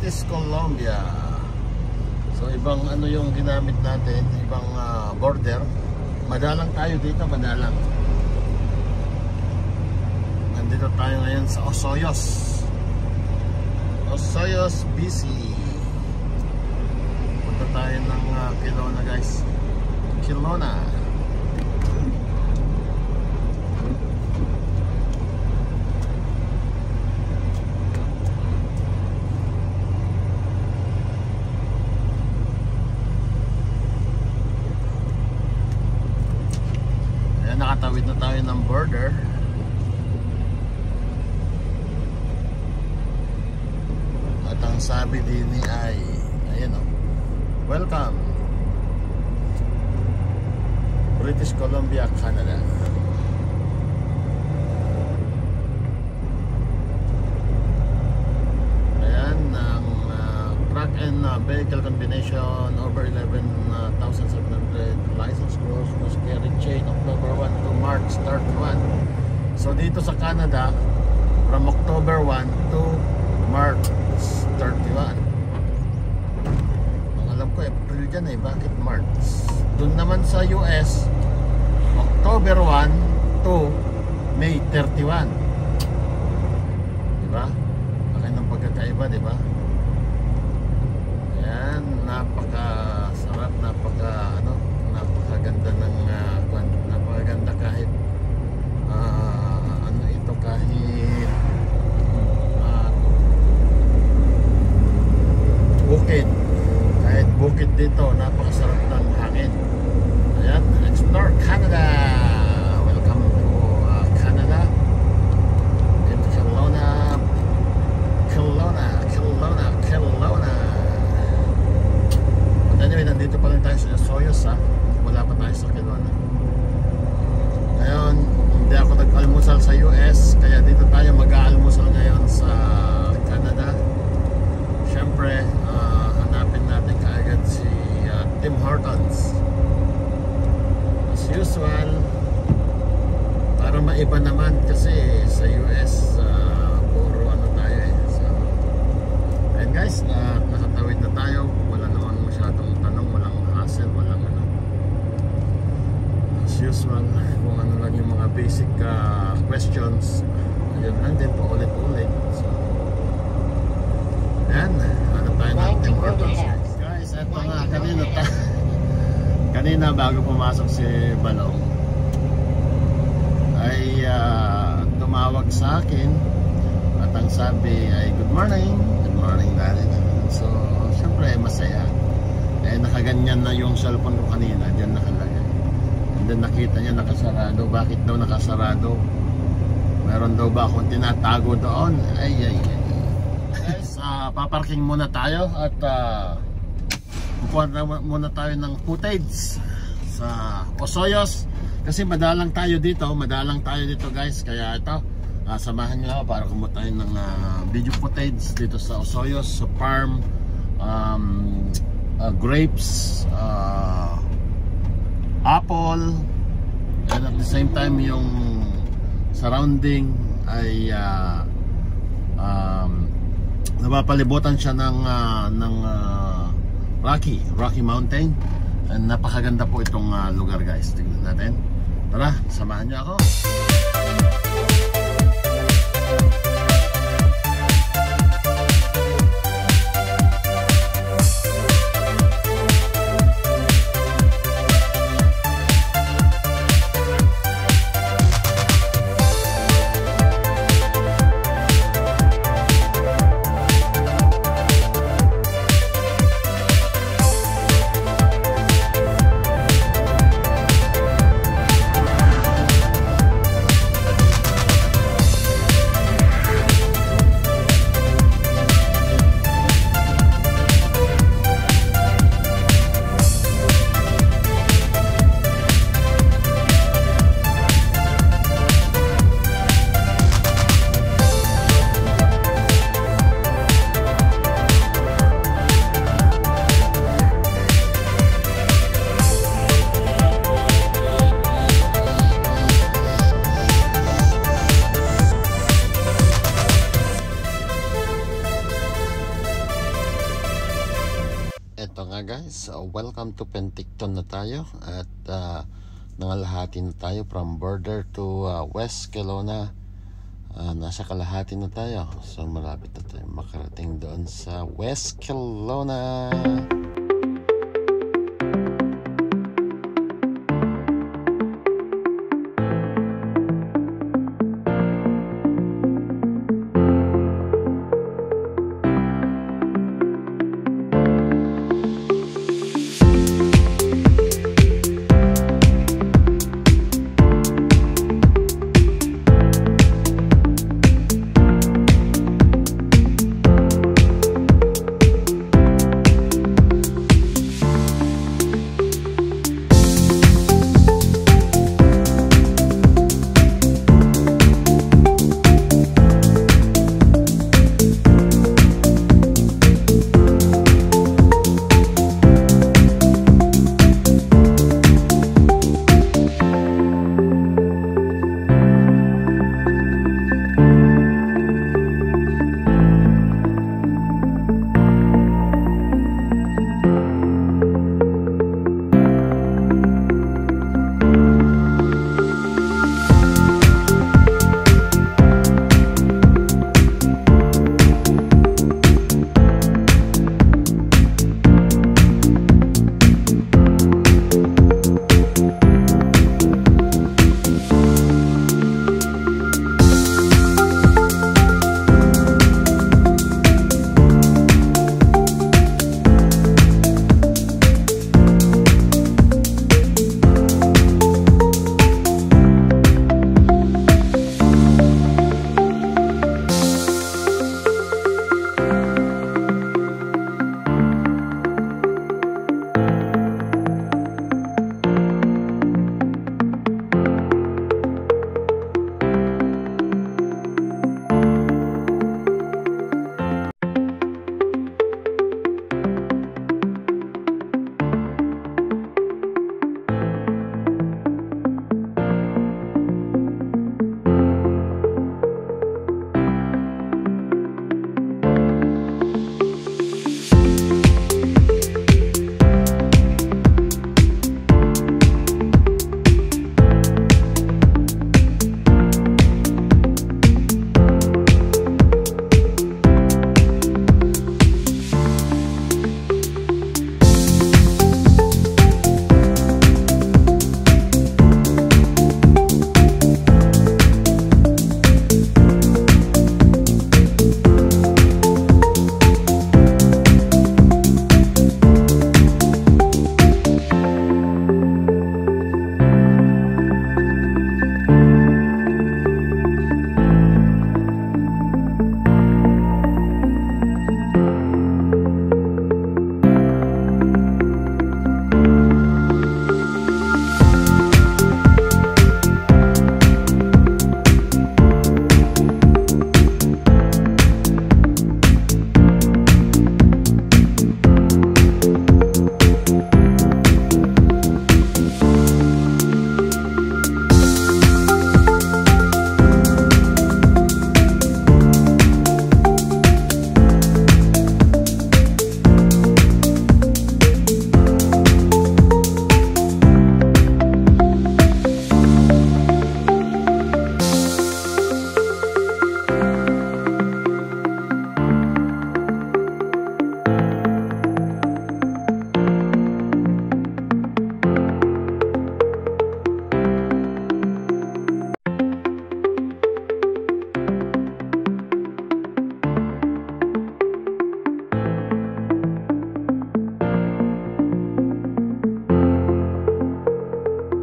British Columbia. So ibang ano yung ginamit natin, ibang border. Madalang tayo dito, madalang. Nandito tayo ngayon sa Osoyoos, Osoyoos, BC. Punta tayo ng Kelowna guys, Kelowna. Nakatawid na tayo ng border. At ang sabi din ay ayan o, welcome British Columbia, Canada. Ayan ang truck and vehicle combination over 11,700 license gross carry chain October 1 to March 31. So dito sa Canada from October 1 to March 31. Ang alam ko April dyan bakit March? Doon naman sa US October 1 to May 31. Diba? Laki ng pagkakaiba, diba? Ayan, napaka-sarap, napakaganda ng napakaganda kahit ano ito, kahit bukid, kahit bukid dito, napakasarap ng hangin. Ayan, explore Canada. Welcome to Canada in Kelowna, Kelowna, Kelowna, Kelowna. Anyway, nandito pa rin tayo sa Osoyoos wala pa tayo sa Kelowna. Ngayon, hindi ako nag-almusal sa US, kaya dito tayo mag-aalmusal ngayon sa Canada. Siyempre, hanapin natin kaagad si Tim Hortons as usual, para maiba naman kasi sa US puro ano tayo so, and guys, nakatawid na tayo. Wala naman masyadong tanong, walang hassle, walang ano, as usual, kung ano lang yung mga basic questions, yun lang din po ulit-ulit. So yan, hanap tayo ng Tim Hortons guys. Eto nga, kanina bago pumasok si Balong ay tumawag sa akin at ang sabi ay good morning daddy. So syempre masaya, nakaganyan na yung cellphone ko kanina, dyan nakalagay, and then nakita niya nakasarado. Bakit daw nakasarado? Meron daw ba akong tinatago doon? Ay guys, paparking muna tayo at kukuha muna tayo ng footage sa Osoyoos kasi madalang tayo dito guys. Kaya ito, samahan nyo ako para kumuha tayo ng video footage dito sa Osoyoos, sa farm, grapes, apple, and at the same time yung surrounding ay napapalibutan siya ng Rocky Mountain, and napakaganda po itong lugar guys. Tingnan natin, tara, samahan niyo ako. welcome to Penticton na tayo at nangalahati na tayo from border to West Kelowna. Nasa kalahati na tayo, so malapit na tayo makarating doon sa West Kelowna.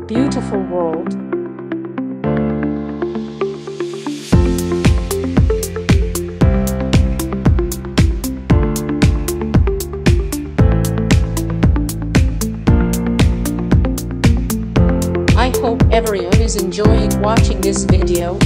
Beautiful world. I hope everyone is enjoying watching this video.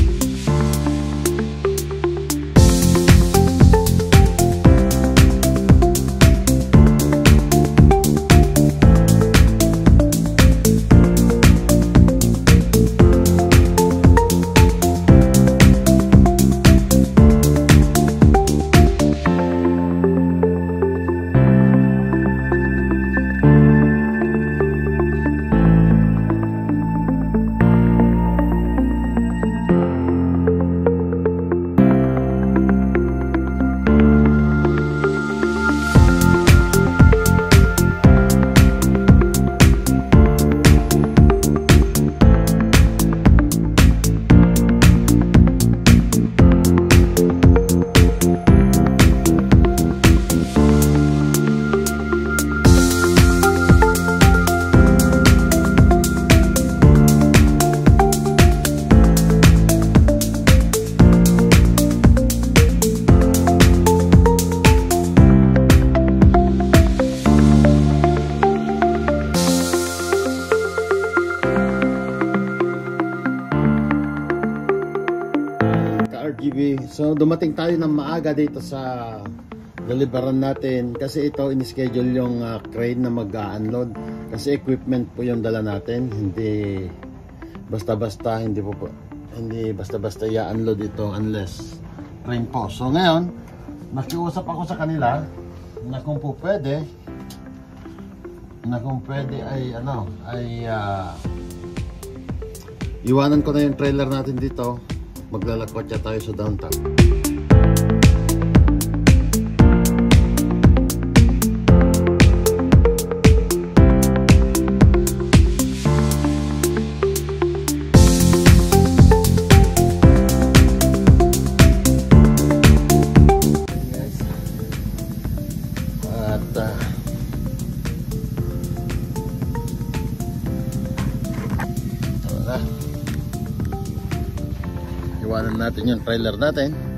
baby. So dumating tayo ng maaga dito sa deliveran natin kasi ito in-schedule yung crane na mag-unload kasi equipment po yung dala natin, hindi basta-basta i-unload ito unless crane po. So ngayon nakiusap ako sa kanila na kung pwede ay iwanan ko na yung trailer natin dito, maglalakwatsa tayo sa downtown. Iwanan natin yung trailer natin.